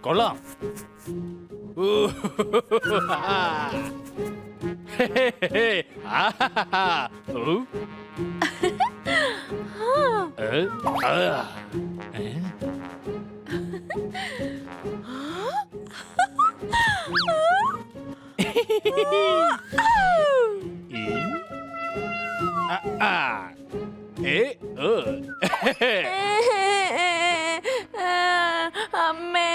കൊള്ളാം. അമ്മേ.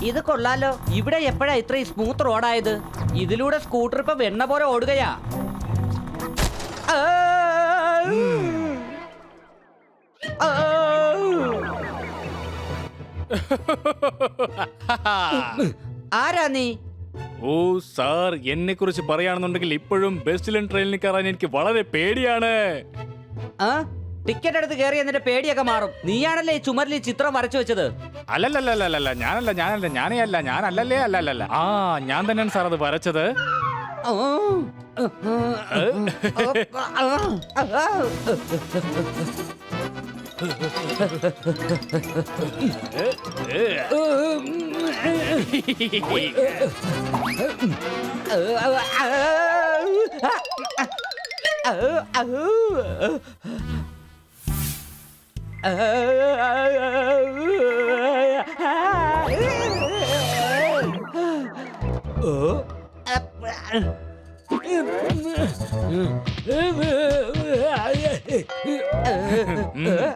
ഇത് കൊള്ളാലോ. ഇവിടെ എപ്പോഴാ ഇത്രയും സ്മൂത്ത് റോഡായത്? ഇതിലൂടെ സ്കൂട്ടർ ഇപ്പൊ വെണ്ണ പോലെ ഓടുകയാ. ആരാ നീ? ഓ സാർ, എന്നെ കുറിച്ച് പറയുകയാണെന്നുണ്ടെങ്കിൽ ഇപ്പോഴും ബസ്സിലും ട്രെയിനിൽ കയറാൻ എനിക്ക് വളരെ പേടിയാണ്. ടിക്കറ്റ് എടുത്ത് കയറി എന്നിട്ട് പേടിയൊക്കെ മാറും. നീയാണല്ലേ ഈ ചുമരിൽ ചിത്രം വരച്ചു വെച്ചത്? അല്ലല്ലല്ലല്ല, ഞാനല്ലല്ലേ. ആ, ഞാൻ തന്നെയാണ് സാർ അത് വരച്ചത്.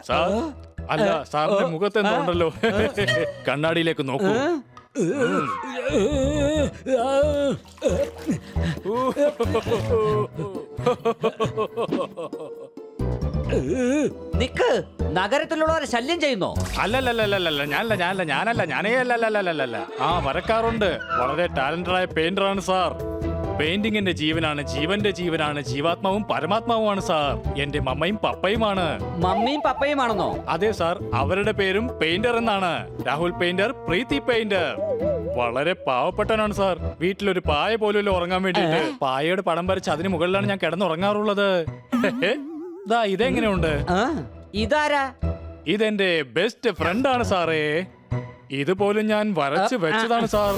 സാർ, അല്ല, സാറിന്റെ മുഖത്ത് എന്തുണ്ടല്ലോ. കണ്ണാടിയിലേക്ക് നോക്കൂ. നിക്ക്, നഗരത്തിലുള്ളവരെ ശല്യം ചെയ്യുന്നോ? അല്ലല്ലല്ലല്ല, ഞാനല്ല. ആ, വരക്കാറുണ്ട്. വളരെ ടാലന്റഡ് ആയ പെയിന്ററാണ് സാർ. പെയിന്റിംഗിന്റെ ജീവനാണ്, ജീവന്റെ ജീവനാണ്, ജീവാത്മാവും പരമാത്മാവുമാണ് സാർ. എന്റെ മമ്മയും പപ്പയുമാണ്. മമ്മിയും പപ്പയുമാണെന്നോ? അതെ സാർ, അവരുടെ പേരും പെയിന്റർ എന്നാണ്. രാഹുൽ പെയിന്റർ, പ്രീതി പെയിന്റർ. വളരെ പാവപ്പെട്ടവനാണ് സാർ. വീട്ടിലൊരു പായ പോലും ഉറങ്ങാൻ വേണ്ടിയിട്ട് പായയുടെ പടം വരച്ച് അതിന് മുകളിലാണ് ഞാൻ കിടന്നുറങ്ങാറുള്ളത്. ഇതെങ്ങനെയുണ്ട്? ഇതാരാ? ഇതെന്റെ ബെസ്റ്റ് ഫ്രണ്ടാണ് സാറേ. ഇതുപോലും ഞാൻ വരച്ച് വെച്ചതാണ് സാർ.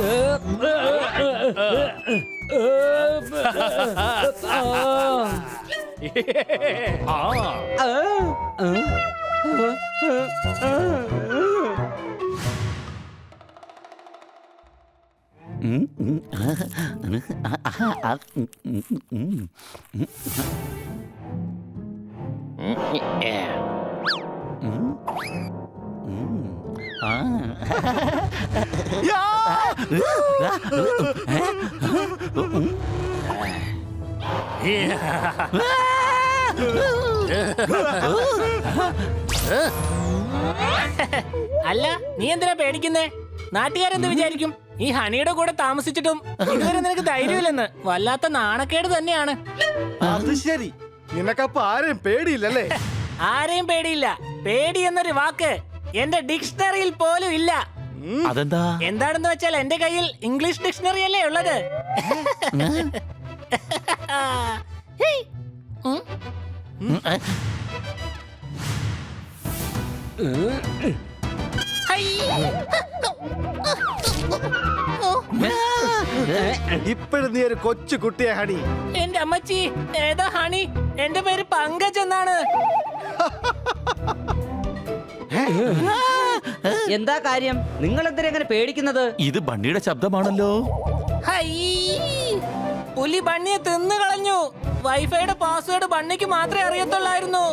അല്ല, നീ എന്തിനാ പേടിക്കുന്നേ? നാട്ടുകാരെന്ത് വിചാരിക്കും? ഈ ഹണിയുടെ കൂടെ താമസിച്ചിട്ടും ഇതുവരെ നിനക്ക് ധൈര്യമില്ലെന്ന്. വല്ലാത്ത നാണക്കേട് തന്നെയാണ്. അത് ശരി, നിനക്കപ്പ ആരെയും പേടിയില്ലല്ലേ? ആരെയും പേടിയില്ല. പേടി എന്നൊരു വാക്ക് എന്റെ ഡിക്ഷണറിയിൽ പോലും ഇല്ല. അതെന്താ? എന്താണെന്ന് വെച്ചാൽ എന്റെ കയ്യിൽ ഇംഗ്ലീഷ് ഡിക്ഷണറി അല്ലേ ഉള്ളത്. ഇപ്പോഴും നീ ഒരു കൊച്ചു കുട്ടിയെ ഹണി. എന്റെ അമ്മച്ചി, ഏതാ ഹണി? എന്റെ പേര് പങ്കജ് എന്നാണ്. എന്താ കാര്യം? നിങ്ങൾ എന്തിനാ ഇങ്ങനെ പേടിക്കുന്നത്? ഇത് ബണ്ണിയുടെ ശബ്ദമാണല്ലോ. ഹൈ! പുലി ബണ്ണിയെ തിന്നു കളഞ്ഞു. വൈഫൈയുടെ പാസ്വേഡ് ബണ്ണിക്ക് മാത്രമേ അറിയത്തുള്ളായിരുന്നു.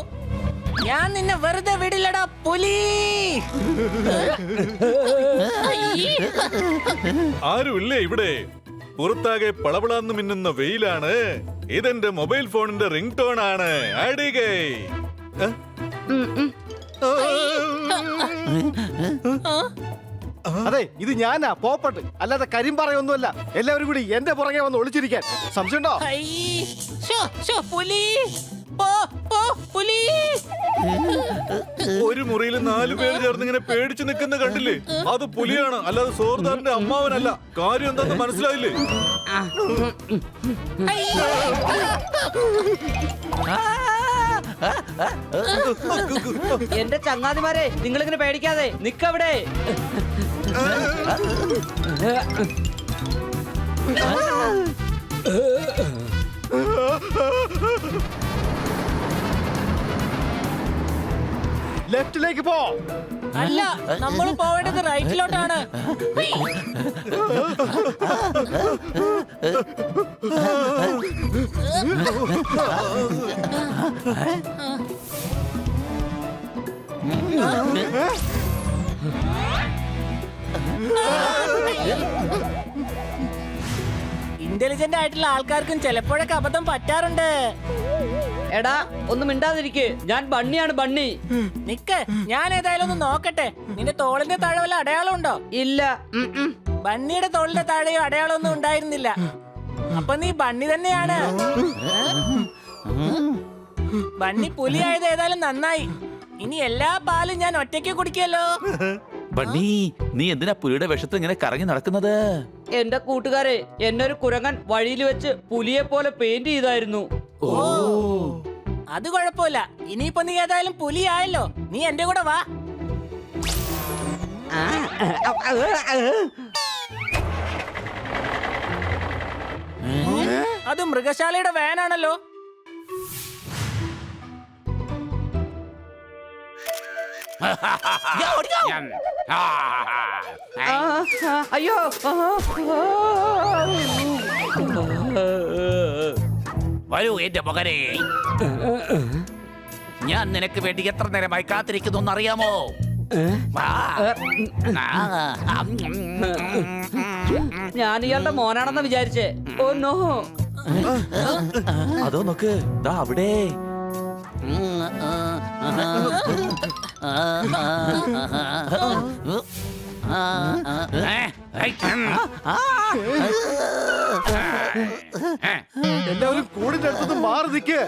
ഞാൻ നിന്നെ വെറുതെ വിടില്ലടാ പുലി. ആരുമില്ലേ ഇവിടെ? പുറത്താകെ പളപളാന്ന് മിന്നുന്ന വെയിലാണ്. ഇതെന്റെ മൊബൈൽ ഫോണിന്റെ റിംഗ് ടോൺ ആണ്. അടികൈ. അതെ, ഇത് ഞാനാ പോപ്പട്ട്, അല്ലാതെ കരിമ്പാറയൊന്നുമല്ല. എല്ലാവരും കൂടി എന്റെ പുറകെ വന്ന് ഒളിച്ചിരിക്കാൻ സംശയമുണ്ടോ? ഹൈ! ശോ, ശോ, പുലി പോ, പോ, പുലി. ഒരു മുറിയിൽ 4 പേര് ചേർന്ന് ഇങ്ങനെ പേടിച്ചു നിൽക്കുന്ന കണ്ടില്ലേ? അത് പുലിയാണ്, അല്ലാതെ സോർദാറിന്റെ അമ്മാവനല്ല. കാര്യം എന്താന്ന് മനസ്സിലായില്ലേ? എന്റെ ചങ്ങാതിമാരെ, നിങ്ങളിങ്ങനെ പേടിക്കാതെ നിക്കവിടെ. ലെഫ്റ്റിലേക്ക് പോ. അല്ല, നമ്മൾ പോവേണ്ടത് റൈറ്റിലോട്ടാണ്. ഇന്റലിജന്റ് ആയിട്ടുള്ള ആൾക്കാർക്കും ചിലപ്പോഴൊക്കെ അബദ്ധം പറ്റാറുണ്ട്. എടാ, ഒന്ന് മിണ്ടാതിരിക്ക്. ഞാൻ ബണ്ണിയാണ്, ബണ്ണി. നിക്ക്, ഞാൻ ഏതായാലും ഒന്ന് നോക്കട്ടെ. നിന്റെ തോളിന്റെ താഴെ വല്ല അടയാളം ഉണ്ടോ? ഇല്ല. ബണ്ണിയുടെ തോളിന്റെ താഴെയോ അടയാളമൊന്നും ഉണ്ടായിരുന്നില്ല. അപ്പൊ നീ ബണ്ണി തന്നെയാണ്. ബണ്ണി പുലിയായത് ഏതായാലും നന്നായി. ഇനി എല്ലാ പാലും ഞാൻ ഒറ്റയ്ക്ക് കുടിക്കല്ലോ. ബണ്ണി, നീ എന്തിനാ പുലിയുടെ വിഷത്ത് ഇങ്ങനെ കറങ്ങി നടക്കുന്നത്? എന്റെ കൂട്ടുകാരെ, എന്നെ ഒരു കുരങ്ങൻ വഴിയിൽ വെച്ച് പുലിയെ പോലെ പെയിന്റ് ചെയ്തായിരുന്നു. ഓ, അത് കുഴപ്പമില്ല. ഇനിയിപ്പോ നീ ഏതായാലും പുലിയായല്ലോ. നീ എന്റെ കൂടെ വാ. അത് മൃഗശാലയുടെ വാനാണല്ലോ. അയ്യോ. വരൂ എന്റെ മകനെ, ഞാൻ നിനക്ക് വേണ്ടി എത്ര നേരമായി കാത്തിരിക്കുന്നു അറിയാമോ? ഞാൻ ഇയാളുടെ മോനാണെന്ന് വിചാരിച്ചേ. Oh no. അതോ നോക്ക്, ദാ അവിടെ. എല്ലാവരും കൂടിന്റെ അടുത്ത് മാറി നിൽക്ക്.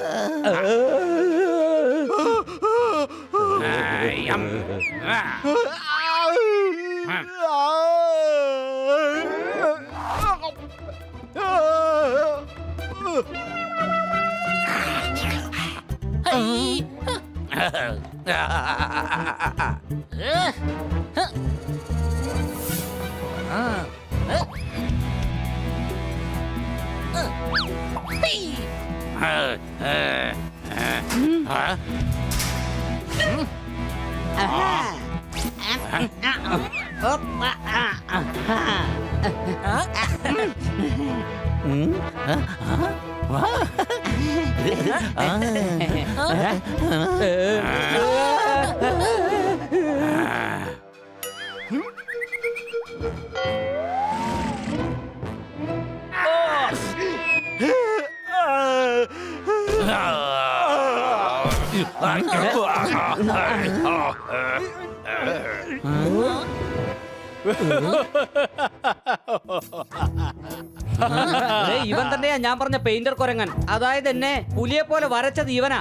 ഇവൻ തന്നെയാ ഞാൻ പറഞ്ഞ പെയിന്റർ കുരങ്ങൻ. അതായത് എന്നെ പുലിയെ പോലെ വരച്ചത് ഇവനാ.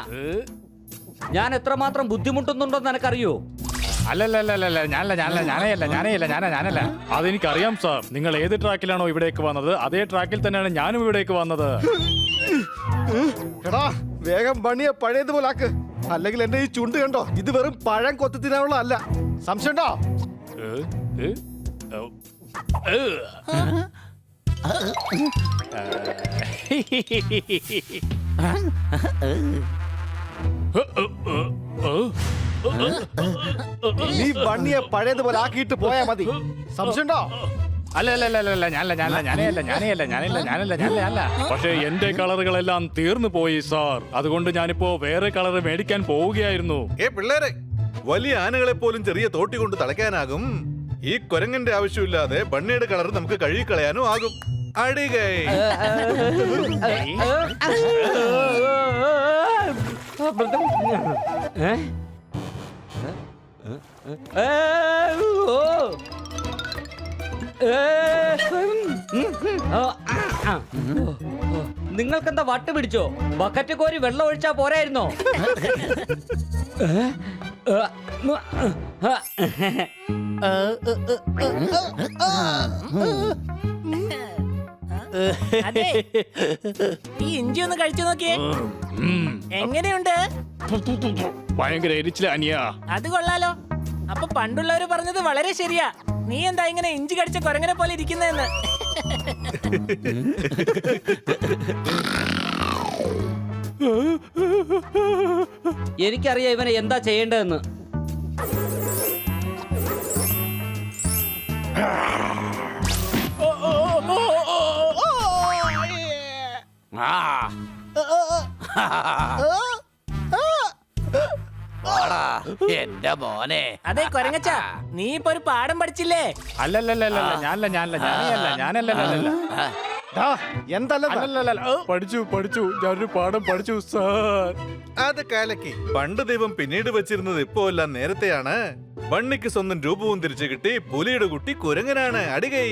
ഞാൻ എത്രമാത്രം ബുദ്ധിമുട്ടുന്നുണ്ടോന്ന് നിനക്കറിയോ? അല്ലല്ല, ഞാനല്ല. അതെനിക്കറിയാം സാർ. നിങ്ങൾ ഏത് ട്രാക്കിലാണോ ഇവിടേക്ക് വന്നത്, അതേ ട്രാക്കിൽ തന്നെയാണ് ഞാനും ഇവിടേക്ക് വന്നത്. എടാ, വേഗം ബണ്ണിയെ പഴയതുപോലെ ആക്ക്. അല്ലെങ്കിൽ എന്റെ ഈ ചുണ്ട് കണ്ടോ, ഇത് വെറും പഴം കൊത്തി തിന്നാനുള്ള അല്ല. സംശയമുണ്ടോ? നീ ബണ്ണിയെ പഴയതുപോലെ ആക്കിയിട്ട് പോയാ മതി. സംശയമുണ്ടോ? അല്ല ഞാനല്ല. പക്ഷേ എന്റെ കളറുകളെല്ലാം തീർന്നു പോയി സാർ. അതുകൊണ്ട് ഞാനിപ്പോ വേറെ കളർ മേടിക്കാൻ പോവുകയായിരുന്നു. പിള്ളേരെ, വലിയ ആനകളെ പോലും ചെറിയ തോട്ടി കൊണ്ട് തളയ്ക്കാനാകും. ഈ കുരങ്ങന്റെ ആവശ്യമില്ലാതെ ബണ്ണിയുടെ കളർ നമുക്ക് കഴുകിക്കളയാനും ആകും. അടികൈ. നിങ്ങൾക്കെന്താ വട്ട് പിടിച്ചോ? ബക്കറ്റ് കോരി വെള്ളം ഒഴിച്ചാ പോരായിരുന്നോ? അതെ, ഈ ഇഞ്ചി ഒന്ന് കഴിച്ചു നോക്കിയേ. എങ്ങനെയുണ്ട്? ഭയങ്കര എരിച്ചില്ല അനിയ. അത് കൊള്ളാലോ. അപ്പൊ പണ്ടുള്ളവര് പറഞ്ഞത് വളരെ ശരിയാ. നീ എന്താ ഇങ്ങനെ ഇഞ്ചി കടിച്ച കുരങ്ങനെ പോലെ ഇരിക്കുന്നതെന്ന്. എനിക്കറിയാം ഇവനെ എന്താ ചെയ്യേണ്ടതെന്ന്. എന്റെ മോനെ. അതെ കൊരങ്ങച്ച, നീ ഇപ്പൊ ഒരു പാഠം പഠിച്ചില്ലേ? അല്ലല്ലല്ല ഞാനല്ല. പഠിച്ചു ഞാനൊരു പാഠം പഠിച്ചു സാർ. അത് കാലക്കി. പണ്ട് ദൈവം പിന്നീട് വെച്ചിരുന്നത് ഇപ്പോ എല്ലാം നേരത്തെയാണ്. ബണ്ണിക്ക് സ്വന്തം രൂപവും തിരിച്ചു കിട്ടി. പുലിയുടെ കുട്ടി കുരങ്ങനാണ്. അടികൈ.